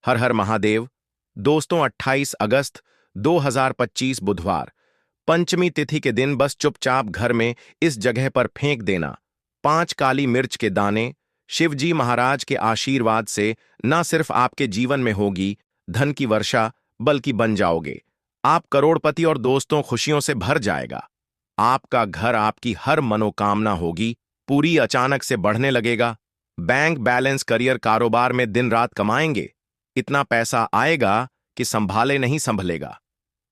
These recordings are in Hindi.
हर हर महादेव। दोस्तों, 28 अगस्त 2025 बुधवार, पंचमी तिथि के दिन बस चुपचाप घर में इस जगह पर फेंक देना 5 काली मिर्च के दाने। शिवजी महाराज के आशीर्वाद से न सिर्फ आपके जीवन में होगी धन की वर्षा, बल्कि बन जाओगे आप करोड़पति और दोस्तों खुशियों से भर जाएगा। आपका घर, आपकी हर मनोकामना होगी पूरी, अचानक से बढ़ने लगेगा। बैंक बैलेंस, करियर, कारोबार में दिन रात कमाएंगे। इतना पैसा आएगा कि संभाले नहीं संभलेगा।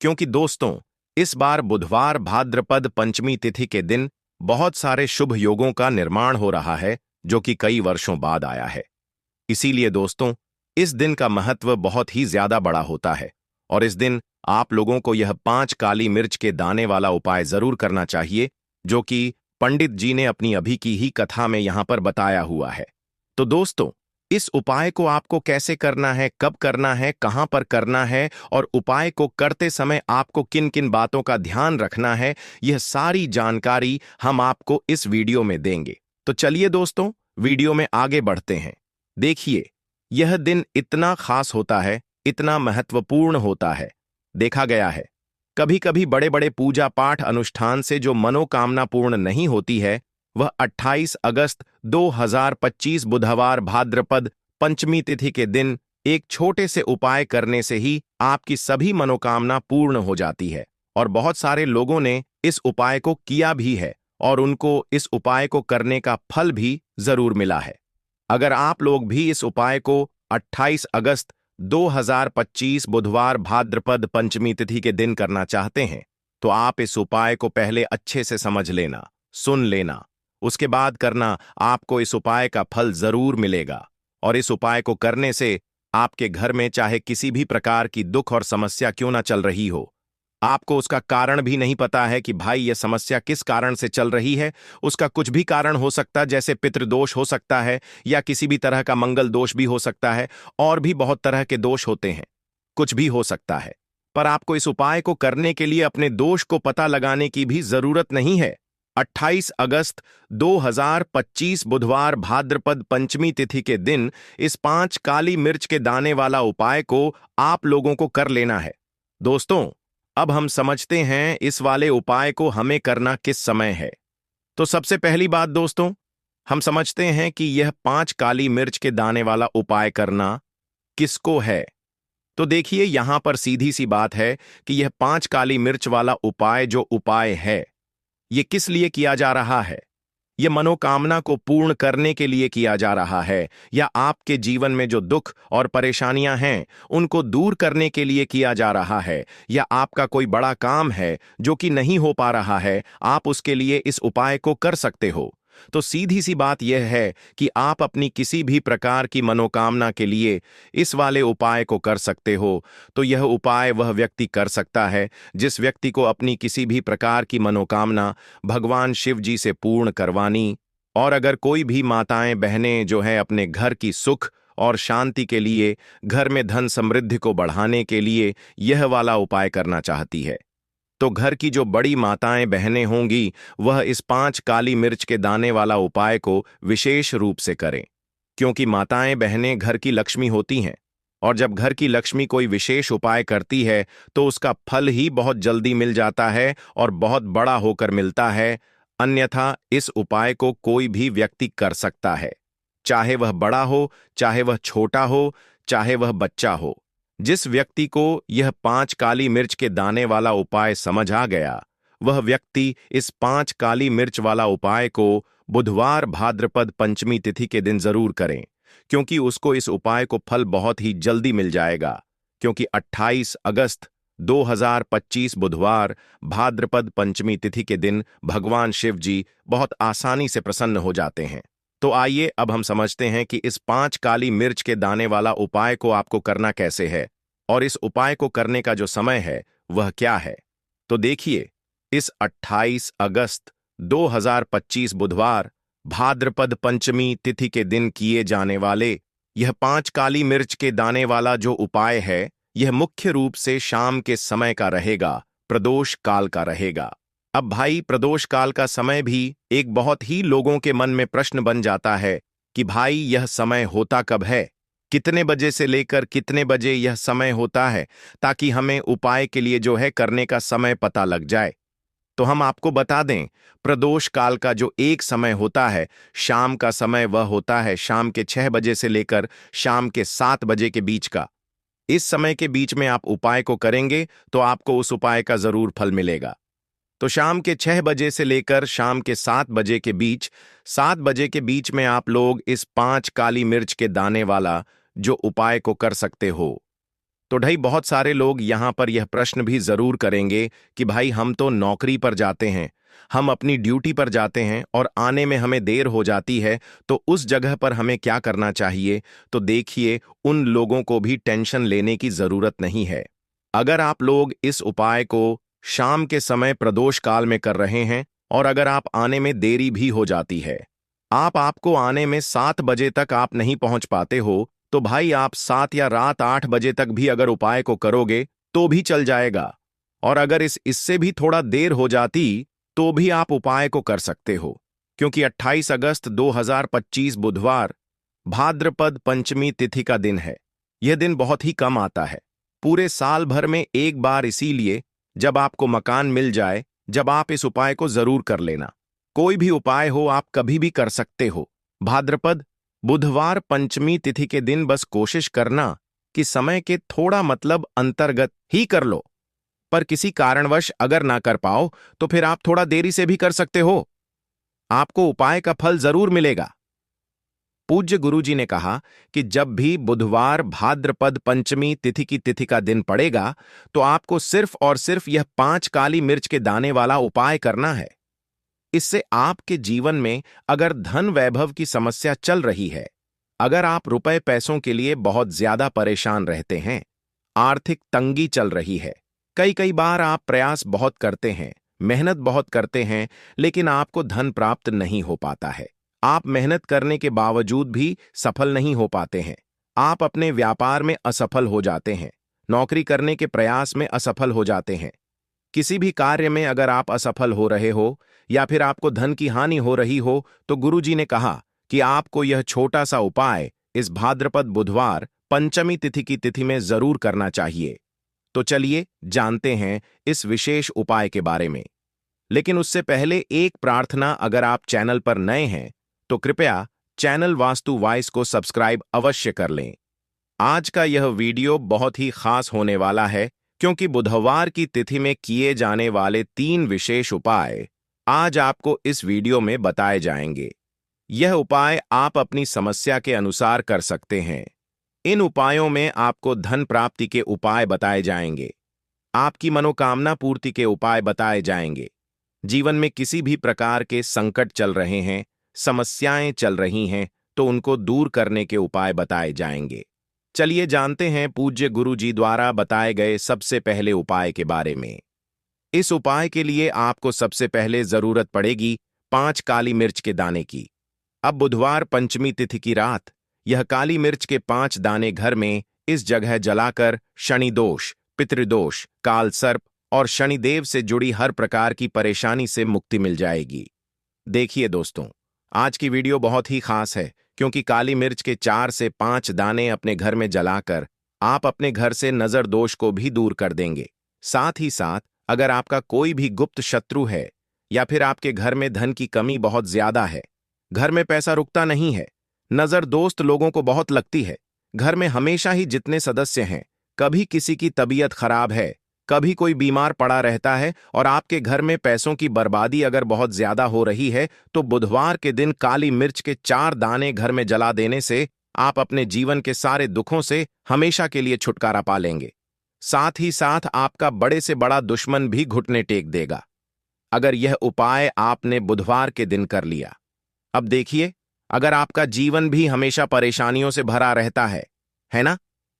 क्योंकि दोस्तों, इस बार बुधवार भाद्रपद पंचमी तिथि के दिन बहुत सारे शुभ योगों का निर्माण हो रहा है, जो कि कई वर्षों बाद आया है। इसीलिए दोस्तों, इस दिन का महत्व बहुत ही ज्यादा बड़ा होता है और इस दिन आप लोगों को यह 5 काली मिर्च के दाने वाला उपाय जरूर करना चाहिए, जो कि पंडित जी ने अपनी अभी की ही कथा में यहां पर बताया हुआ है। तो दोस्तों, इस उपाय को आपको कैसे करना है, कब करना है, कहां पर करना है और उपाय को करते समय आपको किन किन बातों का ध्यान रखना है, यह सारी जानकारी हम आपको इस वीडियो में देंगे। तो चलिए दोस्तों, वीडियो में आगे बढ़ते हैं। देखिए, यह दिन इतना खास होता है, इतना महत्वपूर्ण होता है। देखा गया है कभी कभी बड़े बड़े पूजा पाठ अनुष्ठान से जो मनोकामना पूर्ण नहीं होती है, वह 28 अगस्त 2025 बुधवार भाद्रपद पंचमी तिथि के दिन एक छोटे से उपाय करने से ही आपकी सभी मनोकामना पूर्ण हो जाती है। और बहुत सारे लोगों ने इस उपाय को किया भी है और उनको इस उपाय को करने का फल भी जरूर मिला है। अगर आप लोग भी इस उपाय को 28 अगस्त 2025 बुधवार भाद्रपद पंचमी तिथि के दिन करना चाहते हैं, तो आप इस उपाय को पहले अच्छे से समझ लेना, सुन लेना, उसके बाद करना। आपको इस उपाय का फल जरूर मिलेगा और इस उपाय को करने से आपके घर में चाहे किसी भी प्रकार की दुख और समस्या क्यों ना चल रही हो, आपको उसका कारण भी नहीं पता है कि भाई यह समस्या किस कारण से चल रही है, उसका कुछ भी कारण हो सकता है, जैसे पितृदोष हो सकता है या किसी भी तरह का मंगल दोष भी हो सकता है, और भी बहुत तरह के दोष होते हैं, कुछ भी हो सकता है। पर आपको इस उपाय को करने के लिए अपने दोष को पता लगाने की भी जरूरत नहीं है। 28 अगस्त 2025 बुधवार भाद्रपद पंचमी तिथि के दिन इस 5 काली मिर्च के दाने वाला उपाय को आप लोगों को कर लेना है। दोस्तों, अब हम समझते हैं इस वाले उपाय को हमें करना किस समय है। तो सबसे पहली बात दोस्तों, हम समझते हैं कि यह 5 काली मिर्च के दाने वाला उपाय करना किसको है। तो देखिए, यहां पर सीधी सी बात है कि यह 5 काली मिर्च वाला उपाय जो उपाय है, यह किस लिए किया जा रहा है। यह मनोकामना को पूर्ण करने के लिए किया जा रहा है, या आपके जीवन में जो दुख और परेशानियां हैं उनको दूर करने के लिए किया जा रहा है, या आपका कोई बड़ा काम है जो कि नहीं हो पा रहा है, आप उसके लिए इस उपाय को कर सकते हो। तो सीधी सी बात यह है कि आप अपनी किसी भी प्रकार की मनोकामना के लिए इस वाले उपाय को कर सकते हो। तो यह उपाय वह व्यक्ति कर सकता है जिस व्यक्ति को अपनी किसी भी प्रकार की मनोकामना भगवान शिव जी से पूर्ण करवानी, और अगर कोई भी माताएं बहनें जो है अपने घर की सुख और शांति के लिए, घर में धन समृद्धि को बढ़ाने के लिए यह वाला उपाय करना चाहती है, तो घर की जो बड़ी माताएं बहनें होंगी वह इस 5 काली मिर्च के दाने वाला उपाय को विशेष रूप से करें। क्योंकि माताएं बहनें घर की लक्ष्मी होती हैं, और जब घर की लक्ष्मी कोई विशेष उपाय करती है तो उसका फल ही बहुत जल्दी मिल जाता है और बहुत बड़ा होकर मिलता है। अन्यथा इस उपाय को कोई भी व्यक्ति कर सकता है, चाहे वह बड़ा हो, चाहे वह छोटा हो, चाहे वह बच्चा हो। जिस व्यक्ति को यह 5 काली मिर्च के दाने वाला उपाय समझ आ गया, वह व्यक्ति इस 5 काली मिर्च वाला उपाय को बुधवार भाद्रपद पंचमी तिथि के दिन जरूर करें, क्योंकि उसको इस उपाय को फल बहुत ही जल्दी मिल जाएगा। क्योंकि 28 अगस्त 2025 बुधवार भाद्रपद पंचमी तिथि के दिन भगवान शिव जी बहुत आसानी से प्रसन्न हो जाते हैं। तो आइए अब हम समझते हैं कि इस 5 काली मिर्च के दाने वाला उपाय को आपको करना कैसे है, और इस उपाय को करने का जो समय है वह क्या है। तो देखिए, इस 28 अगस्त 2025 बुधवार भाद्रपद पंचमी तिथि के दिन किए जाने वाले यह 5 काली मिर्च के दाने वाला जो उपाय है, यह मुख्य रूप से शाम के समय का रहेगा, प्रदोष काल का रहेगा। अब भाई, प्रदोष काल का समय भी एक बहुत ही लोगों के मन में प्रश्न बन जाता है कि भाई यह समय होता कब है, कितने बजे से लेकर कितने बजे यह समय होता है, ताकि हमें उपाय के लिए जो है करने का समय पता लग जाए। तो हम आपको बता दें, प्रदोष काल का जो एक समय होता है, शाम का समय, वह होता है शाम के 6 बजे से लेकर शाम के 7 बजे के बीच का। इस समय के बीच में आप उपाय को करेंगे तो आपको उस उपाय का जरूर फल मिलेगा। तो शाम के 6 बजे से लेकर शाम के 7 बजे के बीच, 7 बजे के बीच में आप लोग इस 5 काली मिर्च के दाने वाला जो उपाय को कर सकते हो। तो ढाई बहुत सारे लोग यहां पर यह प्रश्न भी जरूर करेंगे कि भाई हम तो नौकरी पर जाते हैं, हम अपनी ड्यूटी पर जाते हैं और आने में हमें देर हो जाती है, तो उस जगह पर हमें क्या करना चाहिए। तो देखिए, उन लोगों को भी टेंशन लेने की जरूरत नहीं है। अगर आप लोग इस उपाय को शाम के समय प्रदोष काल में कर रहे हैं और अगर आप आने में देरी भी हो जाती है, आपको आने में 7 बजे तक आप नहीं पहुंच पाते हो, तो भाई आप 7 या रात 8 बजे तक भी अगर उपाय को करोगे तो भी चल जाएगा। और अगर इससे भी थोड़ा देर हो जाती तो भी आप उपाय को कर सकते हो, क्योंकि 28 अगस्त 2025 बुधवार भाद्रपद पंचमी तिथि का दिन है। यह दिन बहुत ही कम आता है, पूरे साल भर में एक बार, इसीलिए जब आपको मकान मिल जाए, जब आप इस उपाय को जरूर कर लेना। कोई भी उपाय हो आप कभी भी कर सकते हो। भाद्रपद बुधवार पंचमी तिथि के दिन बस कोशिश करना कि समय के थोड़ा मतलब अंतर्गत ही कर लो, पर किसी कारणवश अगर ना कर पाओ तो फिर आप थोड़ा देरी से भी कर सकते हो, आपको उपाय का फल जरूर मिलेगा। पूज्य गुरुजी ने कहा कि जब भी बुधवार भाद्रपद पंचमी तिथि की तिथि का दिन पड़ेगा तो आपको सिर्फ और सिर्फ यह 5 काली मिर्च के दाने वाला उपाय करना है। इससे आपके जीवन में अगर धन वैभव की समस्या चल रही है, अगर आप रुपए पैसों के लिए बहुत ज्यादा परेशान रहते हैं, आर्थिक तंगी चल रही है, कई कई बार आप प्रयास बहुत करते हैं, मेहनत बहुत करते हैं, लेकिन आपको धन प्राप्त नहीं हो पाता है, आप मेहनत करने के बावजूद भी सफल नहीं हो पाते हैं, आप अपने व्यापार में असफल हो जाते हैं, नौकरी करने के प्रयास में असफल हो जाते हैं, किसी भी कार्य में अगर आप असफल हो रहे हो या फिर आपको धन की हानि हो रही हो, तो गुरुजी ने कहा कि आपको यह छोटा सा उपाय इस भाद्रपद बुधवार पंचमी तिथि की तिथि में जरूर करना चाहिए। तो चलिए जानते हैं इस विशेष उपाय के बारे में। लेकिन उससे पहले एक प्रार्थना, अगर आप चैनल पर नए हैं तो कृपया चैनल वास्तु वॉइस को सब्सक्राइब अवश्य कर लें। आज का यह वीडियो बहुत ही खास होने वाला है, क्योंकि बुधवार की तिथि में किए जाने वाले 3 विशेष उपाय आज आपको इस वीडियो में बताए जाएंगे। यह उपाय आप अपनी समस्या के अनुसार कर सकते हैं। इन उपायों में आपको धन प्राप्ति के उपाय बताए जाएंगे, आपकी मनोकामना पूर्ति के उपाय बताए जाएंगे, जीवन में किसी भी प्रकार के संकट चल रहे हैं, समस्याएं चल रही हैं, तो उनको दूर करने के उपाय बताए जाएंगे। चलिए जानते हैं पूज्य गुरु जी द्वारा बताए गए सबसे पहले उपाय के बारे में। इस उपाय के लिए आपको सबसे पहले जरूरत पड़ेगी 5 काली मिर्च के दाने की। अब बुधवार पंचमी तिथि की रात यह काली मिर्च के 5 दाने घर में इस जगह जलाकर शनि दोष, पितृदोष, काल सर्प और शनिदेव से जुड़ी हर प्रकार की परेशानी से मुक्ति मिल जाएगी। देखिए दोस्तों, आज की वीडियो बहुत ही खास है, क्योंकि काली मिर्च के 4 से 5 दाने अपने घर में जलाकर आप अपने घर से नजर दोष को भी दूर कर देंगे। साथ ही साथ अगर आपका कोई भी गुप्त शत्रु है या फिर आपके घर में धन की कमी बहुत ज्यादा है, घर में पैसा रुकता नहीं है, नजर दोस्त लोगों को बहुत लगती है, घर में हमेशा ही जितने सदस्य हैं, कभी किसी की तबीयत खराब है, कभी कोई बीमार पड़ा रहता है और आपके घर में पैसों की बर्बादी अगर बहुत ज्यादा हो रही है, तो बुधवार के दिन काली मिर्च के 4 दाने घर में जला देने से आप अपने जीवन के सारे दुखों से हमेशा के लिए छुटकारा पा लेंगे। साथ ही साथ आपका बड़े से बड़ा दुश्मन भी घुटने टेक देगा, अगर यह उपाय आपने बुधवार के दिन कर लिया। अब देखिए, अगर आपका जीवन भी हमेशा परेशानियों से भरा रहता है ना,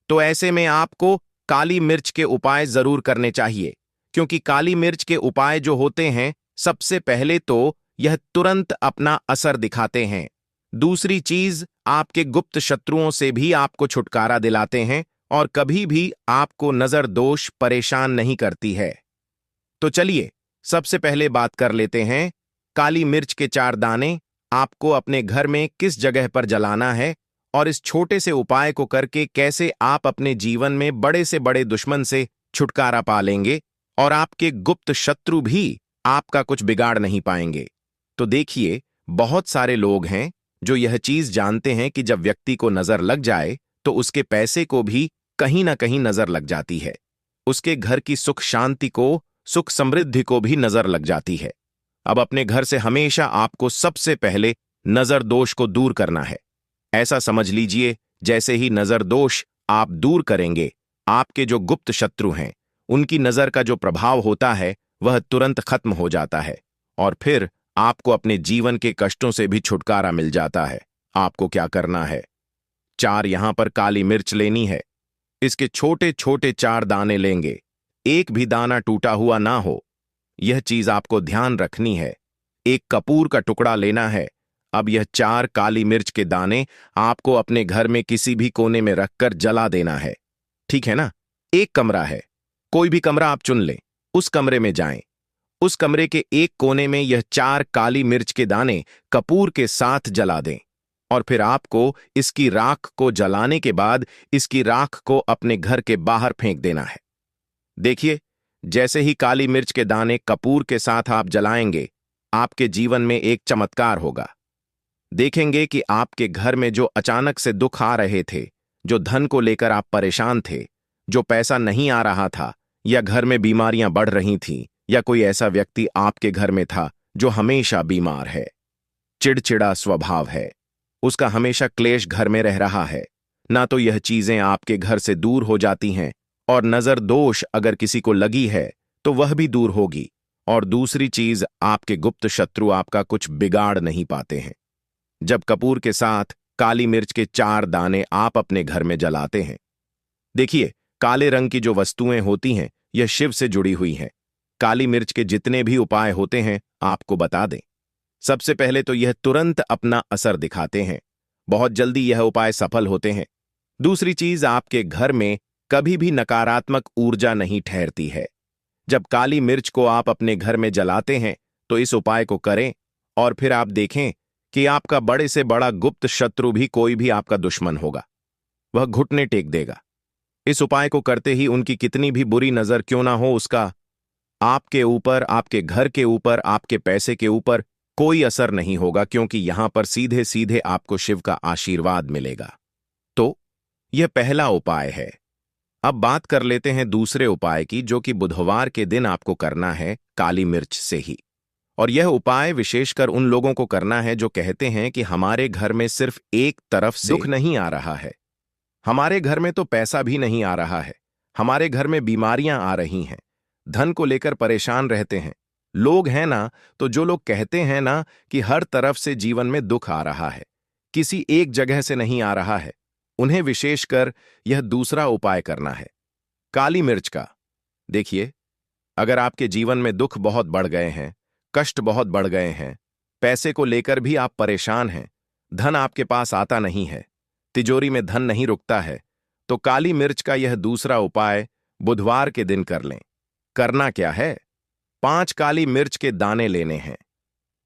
तो ऐसे में आपको काली मिर्च के उपाय जरूर करने चाहिए, क्योंकि काली मिर्च के उपाय जो होते हैं, सबसे पहले तो यह तुरंत अपना असर दिखाते हैं, दूसरी चीज आपके गुप्त शत्रुओं से भी आपको छुटकारा दिलाते हैं और कभी भी आपको नजर दोष परेशान नहीं करती है। तो चलिए सबसे पहले बात कर लेते हैं, काली मिर्च के 4 दाने आपको अपने घर में किस जगह पर जलाना है और इस छोटे से उपाय को करके कैसे आप अपने जीवन में बड़े से बड़े दुश्मन से छुटकारा पा लेंगे और आपके गुप्त शत्रु भी आपका कुछ बिगाड़ नहीं पाएंगे। तो देखिए, बहुत सारे लोग हैं जो यह चीज जानते हैं कि जब व्यक्ति को नजर लग जाए तो उसके पैसे को भी कहीं ना कहीं नजर लग जाती है, उसके घर की सुख शांति को, सुख समृद्धि को भी नजर लग जाती है। अब अपने घर से हमेशा आपको सबसे पहले नजर दोष को दूर करना है। ऐसा समझ लीजिए, जैसे ही नजर दोष आप दूर करेंगे, आपके जो गुप्त शत्रु हैं उनकी नजर का जो प्रभाव होता है वह तुरंत खत्म हो जाता है और फिर आपको अपने जीवन के कष्टों से भी छुटकारा मिल जाता है। आपको क्या करना है, 4 यहां पर काली मिर्च लेनी है। इसके छोटे छोटे 4 दाने लेंगे, एक भी दाना टूटा हुआ ना हो, यह चीज आपको ध्यान रखनी है। एक कपूर का टुकड़ा लेना है। अब यह 4 काली मिर्च के दाने आपको अपने घर में किसी भी कोने में रखकर जला देना है, ठीक है ना। एक कमरा है, कोई भी कमरा आप चुन लें, उस कमरे में जाएं। उस कमरे के एक कोने में यह 4 काली मिर्च के दाने कपूर के साथ जला दें और फिर आपको इसकी राख को जलाने के बाद इसकी राख को अपने घर के बाहर फेंक देना है। देखिए, जैसे ही काली मिर्च के दाने कपूर के साथ आप जलाएंगे, आपके जीवन में एक चमत्कार होगा। देखेंगे कि आपके घर में जो अचानक से दुख आ रहे थे, जो धन को लेकर आप परेशान थे, जो पैसा नहीं आ रहा था, या घर में बीमारियां बढ़ रही थीं, या कोई ऐसा व्यक्ति आपके घर में था जो हमेशा बीमार है, चिड़चिड़ा स्वभाव है, उसका हमेशा क्लेश घर में रह रहा है, ना तो यह चीजें आपके घर से दूर हो जाती हैं और नजर दोष अगर किसी को लगी है तो वह भी दूर होगी। और दूसरी चीज, आपके गुप्त शत्रु आपका कुछ बिगाड़ नहीं पाते हैं। जब कपूर के साथ काली मिर्च के 4 दाने आप अपने घर में जलाते हैं, देखिए, काले रंग की जो वस्तुएं होती हैं यह शिव से जुड़ी हुई हैं। काली मिर्च के जितने भी उपाय होते हैं आपको बता दें। सबसे पहले तो यह तुरंत अपना असर दिखाते हैं, बहुत जल्दी यह उपाय सफल होते हैं। दूसरी चीज, आपके घर में कभी भी नकारात्मक ऊर्जा नहीं ठहरती है। जब काली मिर्च को आप अपने घर में जलाते हैं तो इस उपाय को करें और फिर आप देखें कि आपका बड़े से बड़ा गुप्त शत्रु भी, कोई भी आपका दुश्मन होगा, वह घुटने टेक देगा। इस उपाय को करते ही उनकी कितनी भी बुरी नजर क्यों ना हो, उसका आपके ऊपर, आपके घर के ऊपर, आपके पैसे के ऊपर कोई असर नहीं होगा, क्योंकि यहां पर सीधे सीधे आपको शिव का आशीर्वाद मिलेगा। तो यह पहला उपाय है। अब बात कर लेते हैं दूसरे उपाय की, जो कि बुधवार के दिन आपको करना है काली मिर्च से ही। और यह उपाय विशेषकर उन लोगों को करना है जो कहते हैं कि हमारे घर में सिर्फ एक तरफ से दुख नहीं आ रहा है, हमारे घर में तो पैसा भी नहीं आ रहा है, हमारे घर में बीमारियां आ रही हैं, धन को लेकर परेशान रहते हैं। लोग हैं ना, तो जो लोग कहते हैं ना कि हर तरफ से जीवन में दुख आ रहा है, किसी एक जगह से नहीं आ रहा है, उन्हें विशेषकर यह दूसरा उपाय करना है, काली मिर्च का। देखिए, अगर आपके जीवन में दुख बहुत बढ़ गए हैं, कष्ट बहुत बढ़ गए हैं, पैसे को लेकर भी आप परेशान हैं, धन आपके पास आता नहीं है, तिजोरी में धन नहीं रुकता है, तो काली मिर्च का यह दूसरा उपाय बुधवार के दिन कर लें। करना क्या है, 5 काली मिर्च के दाने लेने हैं।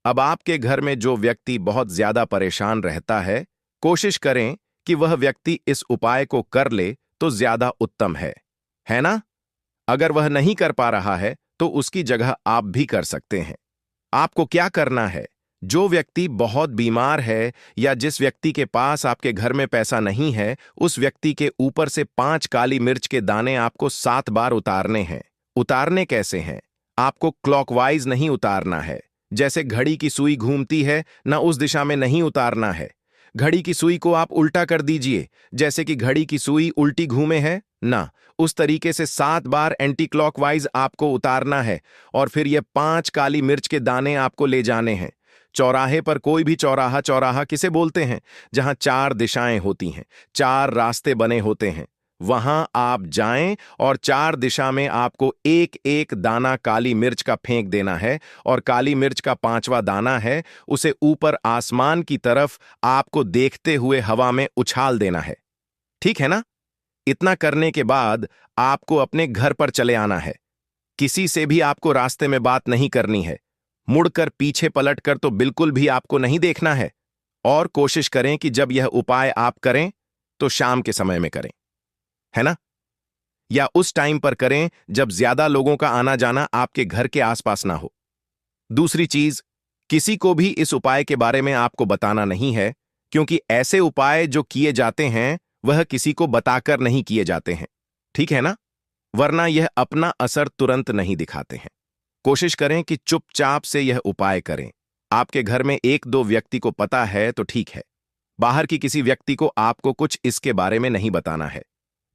अब आपके घर में जो व्यक्ति बहुत ज्यादा परेशान रहता है, कोशिश करें कि वह व्यक्ति इस उपाय को कर ले तो ज्यादा उत्तम है ना। अगर वह नहीं कर पा रहा है तो उसकी जगह आप भी कर सकते हैं। आपको क्या करना है, जो व्यक्ति बहुत बीमार है या जिस व्यक्ति के पास आपके घर में पैसा नहीं है, उस व्यक्ति के ऊपर से 5 काली मिर्च के दाने आपको 7 बार उतारने हैं। उतारने कैसे हैं, आपको क्लॉकवाइज नहीं उतारना है, जैसे घड़ी की सुई घूमती है ना, उस दिशा में नहीं उतारना है। घड़ी की सुई को आप उल्टा कर दीजिए, जैसे कि घड़ी की सुई उल्टी घूमे है ना, उस तरीके से 7 बार एंटी क्लॉकवाइज आपको उतारना है। और फिर ये 5 काली मिर्च के दाने आपको ले जाने हैं चौराहे पर। कोई भी चौराहा, चौराहा किसे बोलते हैं, जहां 4 दिशाएं होती हैं, 4 रास्ते बने होते हैं, वहां आप जाएं और 4 दिशा में आपको एक एक दाना काली मिर्च का फेंक देना है। और काली मिर्च का 5वां दाना है, उसे ऊपर आसमान की तरफ आपको देखते हुए हवा में उछाल देना है, ठीक है ना। इतना करने के बाद आपको अपने घर पर चले आना है। किसी से भी आपको रास्ते में बात नहीं करनी है, मुड़कर पीछे पलटकर तो बिल्कुल भी आपको नहीं देखना है। और कोशिश करें कि जब यह उपाय आप करें तो शाम के समय में करें, है ना? या उस टाइम पर करें जब ज्यादा लोगों का आना जाना आपके घर के आसपास ना हो। दूसरी चीज, किसी को भी इस उपाय के बारे में आपको बताना नहीं है, क्योंकि ऐसे उपाय जो किए जाते हैं वह किसी को बताकर नहीं किए जाते हैं, ठीक है ना? वरना यह अपना असर तुरंत नहीं दिखाते हैं। कोशिश करें कि चुपचाप से यह उपाय करें। आपके घर में एक दो व्यक्ति को पता है तो ठीक है, बाहर की किसी व्यक्ति को आपको कुछ इसके बारे में नहीं बताना है।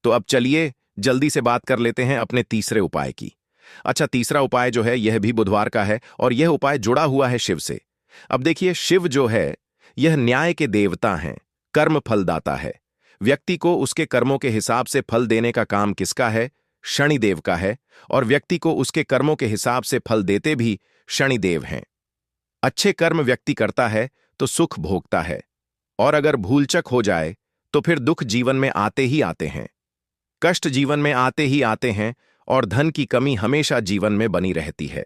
तो अब चलिए जल्दी से बात कर लेते हैं अपने तीसरे उपाय की। अच्छा, तीसरा उपाय जो है यह भी बुधवार का है और यह उपाय जुड़ा हुआ है शिव से। अब देखिए, शिव जो है यह न्याय के देवता हैं, कर्म फलदाता है। व्यक्ति को उसके कर्मों के हिसाब से फल देने का काम किसका है? शनिदेव का है। और व्यक्ति को उसके कर्मों के हिसाब से फल देते भी शनिदेव हैं। अच्छे कर्म व्यक्ति करता है तो सुख भोगता है, और अगर भूलचक हो जाए तो फिर दुख जीवन में आते ही आते हैं, कष्ट जीवन में आते ही आते हैं, और धन की कमी हमेशा जीवन में बनी रहती है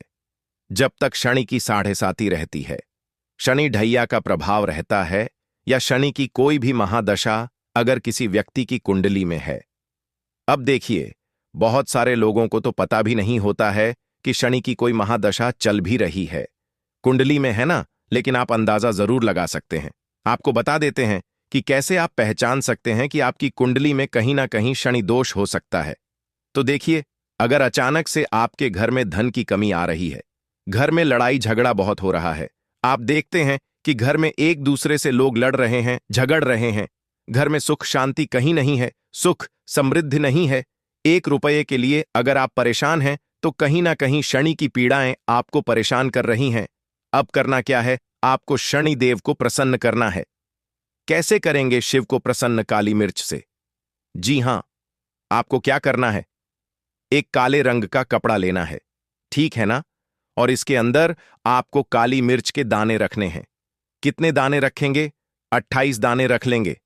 जब तक शनि की साढ़े साती रहती है। शनि ढैया का प्रभाव रहता है, या शनि की कोई भी महादशा अगर किसी व्यक्ति की कुंडली में है। अब देखिए, बहुत सारे लोगों को तो पता भी नहीं होता है कि शनि की कोई महादशा चल भी रही है, कुंडली में है ना, लेकिन आप अंदाजा जरूर लगा सकते हैं। आपको बता देते हैं कि कैसे आप पहचान सकते हैं कि आपकी कुंडली में कहीं ना कहीं शनि दोष हो सकता है। तो देखिए, अगर अचानक से आपके घर में धन की कमी आ रही है, घर में लड़ाई झगड़ा बहुत हो रहा है, आप देखते हैं कि घर में एक दूसरे से लोग लड़ रहे हैं, झगड़ रहे हैं, घर में सुख शांति कहीं नहीं है, सुख समृद्धि नहीं है, 1 रुपये के लिए अगर आप परेशान हैं तो कहीं ना कहीं शनि की पीड़ाएं आपको परेशान कर रही हैं। अब करना क्या है? आपको शनि देव को प्रसन्न करना है। कैसे करेंगे शिव को प्रसन्न? काली मिर्च से। जी हां, आपको क्या करना है? एक काले रंग का कपड़ा लेना है, ठीक है ना? और इसके अंदर आपको काली मिर्च के दाने रखने हैं। कितने दाने रखेंगे? 28 दाने रख लेंगे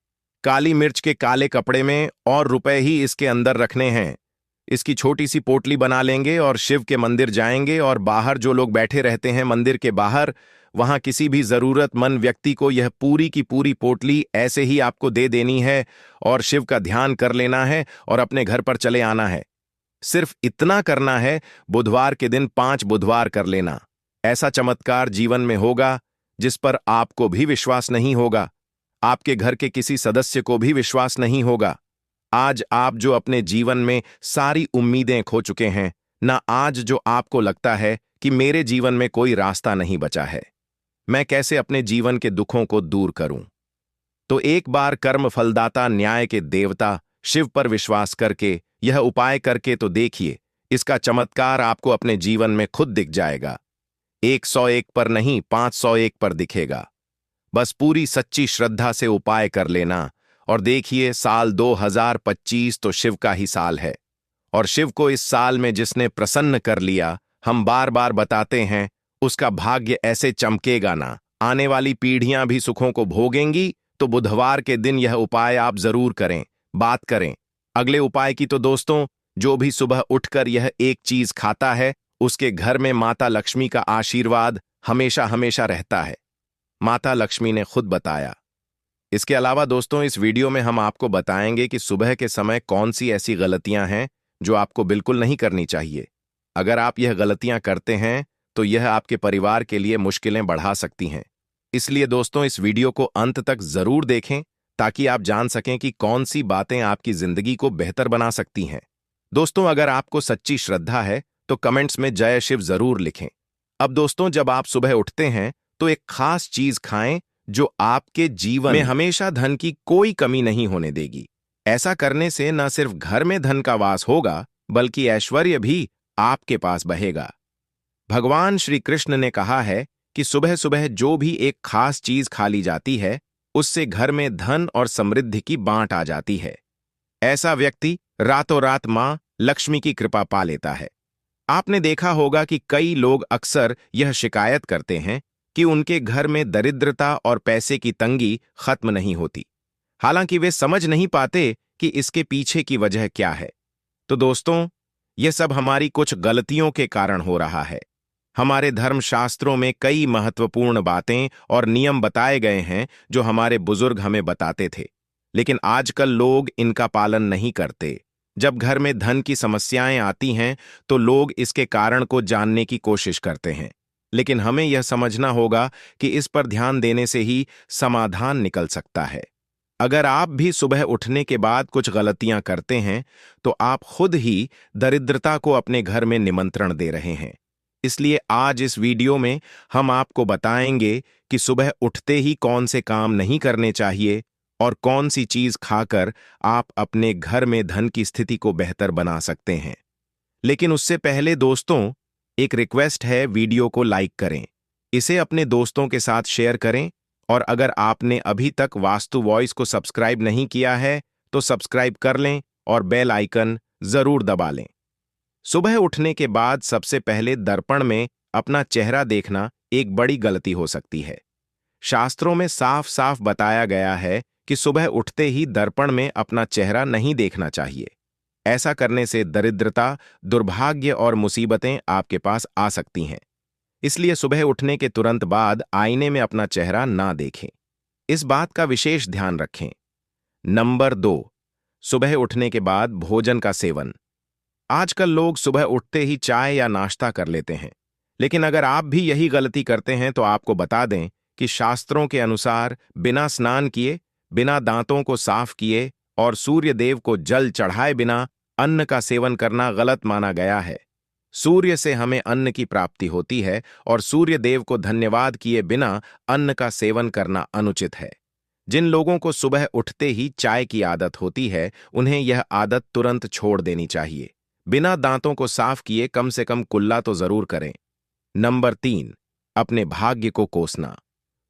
काली मिर्च के काले कपड़े में, और रुपए ही इसके अंदर रखने हैं। इसकी छोटी सी पोटली बना लेंगे और शिव के मंदिर जाएंगे, और बाहर जो लोग बैठे रहते हैं मंदिर के बाहर, वहां किसी भी जरूरतमंद व्यक्ति को यह पूरी की पूरी पोटली ऐसे ही आपको दे देनी है, और शिव का ध्यान कर लेना है और अपने घर पर चले आना है। सिर्फ इतना करना है, बुधवार के दिन 5 बुधवार कर लेना। ऐसा चमत्कार जीवन में होगा जिस पर आपको भी विश्वास नहीं होगा, आपके घर के किसी सदस्य को भी विश्वास नहीं होगा। आज आप जो अपने जीवन में सारी उम्मीदें खो चुके हैं ना, आज जो आपको लगता है कि मेरे जीवन में कोई रास्ता नहीं बचा है, मैं कैसे अपने जीवन के दुखों को दूर करूं, तो एक बार कर्म फलदाता न्याय के देवता शिव पर विश्वास करके यह उपाय करके तो देखिए, इसका चमत्कार आपको अपने जीवन में खुद दिख जाएगा। 101 पर नहीं, 501 पर दिखेगा। बस पूरी सच्ची श्रद्धा से उपाय कर लेना, और देखिए साल 2025 तो शिव का ही साल है, और शिव को इस साल में जिसने प्रसन्न कर लिया, हम बार बार बताते हैं, उसका भाग्य ऐसे चमकेगा ना, आने वाली पीढ़ियां भी सुखों को भोगेंगी। तो बुधवार के दिन यह उपाय आप जरूर करें, बात करें। अगले उपाय की तो दोस्तों, जो भी सुबह उठकर यह एक चीज खाता है, उसके घर में माता लक्ष्मी का आशीर्वाद हमेशा हमेशा रहता है। माता लक्ष्मी ने खुद बताया। इसके अलावा दोस्तों, इस वीडियो में हम आपको बताएंगे कि सुबह के समय कौन सी ऐसी गलतियां हैं जो आपको बिल्कुल नहीं करनी चाहिए। अगर आप यह गलतियां करते हैं तो यह आपके परिवार के लिए मुश्किलें बढ़ा सकती हैं। इसलिए दोस्तों, इस वीडियो को अंत तक जरूर देखें ताकि आप जान सकें कि कौन सी बातें आपकी जिंदगी को बेहतर बना सकती हैं। दोस्तों, अगर आपको सच्ची श्रद्धा है तो कमेंट्स में जय शिव जरूर लिखें। अब दोस्तों, जब आप सुबह उठते हैं तो एक खास चीज खाएं जो आपके जीवन में हमेशा धन की कोई कमी नहीं होने देगी। ऐसा करने से न सिर्फ घर में धन का वास होगा, बल्कि ऐश्वर्य भी आपके पास बहेगा। भगवान श्री कृष्ण ने कहा है कि सुबह सुबह जो भी एक खास चीज खा ली जाती है, उससे घर में धन और समृद्धि की बांट आ जाती है। ऐसा व्यक्ति रातों रात मां लक्ष्मी की कृपा पा लेता है। आपने देखा होगा कि कई लोग अक्सर यह शिकायत करते हैं कि उनके घर में दरिद्रता और पैसे की तंगी खत्म नहीं होती, हालांकि वे समझ नहीं पाते कि इसके पीछे की वजह क्या है। तो दोस्तों, यह सब हमारी कुछ गलतियों के कारण हो रहा है। हमारे धर्मशास्त्रों में कई महत्वपूर्ण बातें और नियम बताए गए हैं जो हमारे बुजुर्ग हमें बताते थे, लेकिन आजकल लोग इनका पालन नहीं करते। जब घर में धन की समस्याएं आती हैं तो लोग इसके कारण को जानने की कोशिश करते हैं, लेकिन हमें यह समझना होगा कि इस पर ध्यान देने से ही समाधान निकल सकता है। अगर आप भी सुबह उठने के बाद कुछ गलतियां करते हैं तो आप खुद ही दरिद्रता को अपने घर में निमंत्रण दे रहे हैं। इसलिए आज इस वीडियो में हम आपको बताएंगे कि सुबह उठते ही कौन से काम नहीं करने चाहिए और कौन सी चीज खाकर आप अपने घर में धन की स्थिति को बेहतर बना सकते हैं। लेकिन उससे पहले दोस्तों, एक रिक्वेस्ट है, वीडियो को लाइक करें, इसे अपने दोस्तों के साथ शेयर करें और अगर आपने अभी तक वास्तु वॉइस को सब्सक्राइब नहीं किया है तो सब्सक्राइब कर लें और बेल आइकन जरूर दबा लें। सुबह उठने के बाद सबसे पहले दर्पण में अपना चेहरा देखना एक बड़ी गलती हो सकती है। शास्त्रों में साफ साफ बताया गया है कि सुबह उठते ही दर्पण में अपना चेहरा नहीं देखना चाहिए। ऐसा करने से दरिद्रता, दुर्भाग्य और मुसीबतें आपके पास आ सकती हैं। इसलिए सुबह उठने के तुरंत बाद आईने में अपना चेहरा ना देखें। इस बात का विशेष ध्यान रखें। नंबर 2, सुबह उठने के बाद भोजन का सेवन। आजकल लोग सुबह उठते ही चाय या नाश्ता कर लेते हैं, लेकिन अगर आप भी यही गलती करते हैं तो आपको बता दें कि शास्त्रों के अनुसार बिना स्नान किए, बिना दांतों को साफ किए और सूर्य देव को जल चढ़ाए बिना अन्न का सेवन करना गलत माना गया है। सूर्य से हमें अन्न की प्राप्ति होती है और सूर्य देव को धन्यवाद किए बिना अन्न का सेवन करना अनुचित है। जिन लोगों को सुबह उठते ही चाय की आदत होती है, उन्हें यह आदत तुरंत छोड़ देनी चाहिए। बिना दांतों को साफ किए कम से कम कुल्ला तो जरूर करें। नंबर 3, अपने भाग्य को कोसना।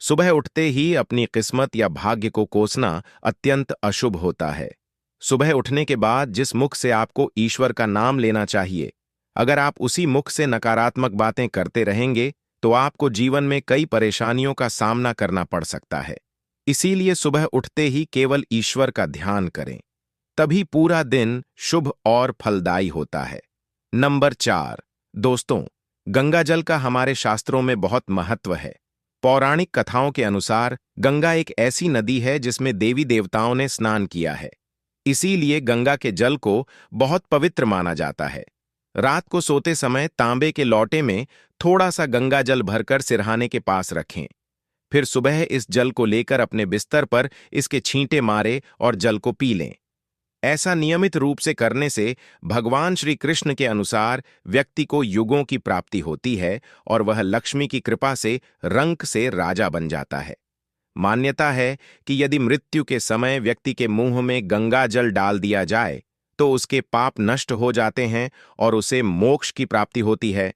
सुबह उठते ही अपनी किस्मत या भाग्य को कोसना अत्यंत अशुभ होता है। सुबह उठने के बाद जिस मुख से आपको ईश्वर का नाम लेना चाहिए, अगर आप उसी मुख से नकारात्मक बातें करते रहेंगे तो आपको जीवन में कई परेशानियों का सामना करना पड़ सकता है। इसीलिए सुबह उठते ही केवल ईश्वर का ध्यान करें, तभी पूरा दिन शुभ और फलदायी होता है। नंबर 4, दोस्तों, गंगा जल का हमारे शास्त्रों में बहुत महत्व है। पौराणिक कथाओं के अनुसार गंगा एक ऐसी नदी है जिसमें देवी देवताओं ने स्नान किया है। इसीलिए गंगा के जल को बहुत पवित्र माना जाता है। रात को सोते समय तांबे के लोटे में थोड़ा सा गंगा जल भरकर सिरहाने के पास रखें। फिर सुबह इस जल को लेकर अपने बिस्तर पर इसके छींटे मारे और जल को पी लें। ऐसा नियमित रूप से करने से भगवान श्री कृष्ण के अनुसार व्यक्ति को युगों की प्राप्ति होती है और वह लक्ष्मी की कृपा से रंक से राजा बन जाता है। मान्यता है कि यदि मृत्यु के समय व्यक्ति के मुंह में गंगा जल डाल दिया जाए तो उसके पाप नष्ट हो जाते हैं और उसे मोक्ष की प्राप्ति होती है।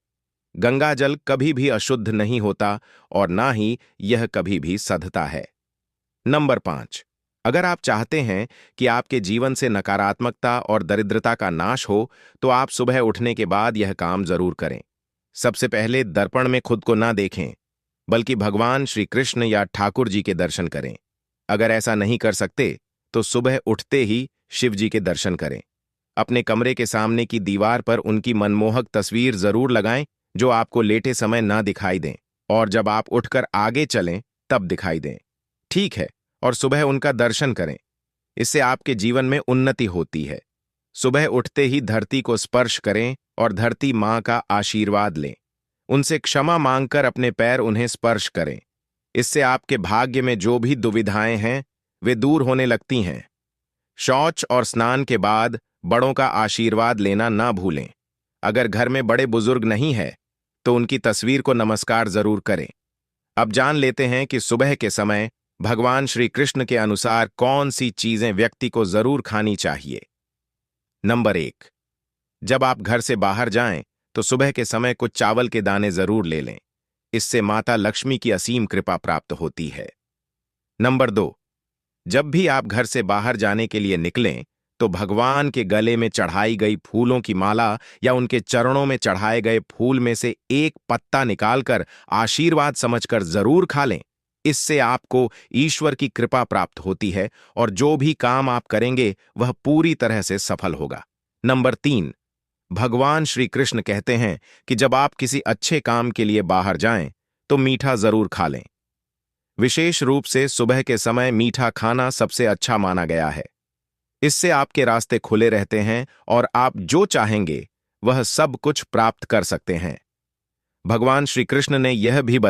गंगा जल कभी भी अशुद्ध नहीं होता और ना ही यह कभी भी सधता है। नंबर 5, अगर आप चाहते हैं कि आपके जीवन से नकारात्मकता और दरिद्रता का नाश हो तो आप सुबह उठने के बाद यह काम जरूर करें। सबसे पहले दर्पण में खुद को ना देखें, बल्कि भगवान श्री कृष्ण या ठाकुर जी के दर्शन करें। अगर ऐसा नहीं कर सकते तो सुबह उठते ही शिव जी के दर्शन करें। अपने कमरे के सामने की दीवार पर उनकी मनमोहक तस्वीर जरूर लगाएं जो आपको लेटे समय ना दिखाई दें, और जब आप उठकर आगे चलें तब दिखाई दें। ठीक है, और सुबह उनका दर्शन करें। इससे आपके जीवन में उन्नति होती है। सुबह उठते ही धरती को स्पर्श करें और धरती मां का आशीर्वाद लें। उनसे क्षमा मांगकर अपने पैर उन्हें स्पर्श करें। इससे आपके भाग्य में जो भी दुविधाएं हैं वे दूर होने लगती हैं। शौच और स्नान के बाद बड़ों का आशीर्वाद लेना ना भूलें। अगर घर में बड़े बुजुर्ग नहीं है तो उनकी तस्वीर को नमस्कार जरूर करें। अब जान लेते हैं कि सुबह के समय भगवान श्री कृष्ण के अनुसार कौन सी चीजें व्यक्ति को जरूर खानी चाहिए। नंबर 1, जब आप घर से बाहर जाएं तो सुबह के समय कुछ चावल के दाने जरूर ले लें। इससे माता लक्ष्मी की असीम कृपा प्राप्त होती है। नंबर 2, जब भी आप घर से बाहर जाने के लिए निकलें तो भगवान के गले में चढ़ाई गई फूलों की माला या उनके चरणों में चढ़ाए गए फूल में से एक पत्ता निकालकर आशीर्वाद समझकर जरूर खा लें। इससे आपको ईश्वर की कृपा प्राप्त होती है और जो भी काम आप करेंगे वह पूरी तरह से सफल होगा। नंबर 3, भगवान श्री कृष्ण कहते हैं कि जब आप किसी अच्छे काम के लिए बाहर जाएं, तो मीठा जरूर खा लें। विशेष रूप से सुबह के समय मीठा खाना सबसे अच्छा माना गया है। इससे आपके रास्ते खुले रहते हैं और आप जो चाहेंगे वह सब कुछ प्राप्त कर सकते हैं। भगवान श्री कृष्ण ने यह भी बताया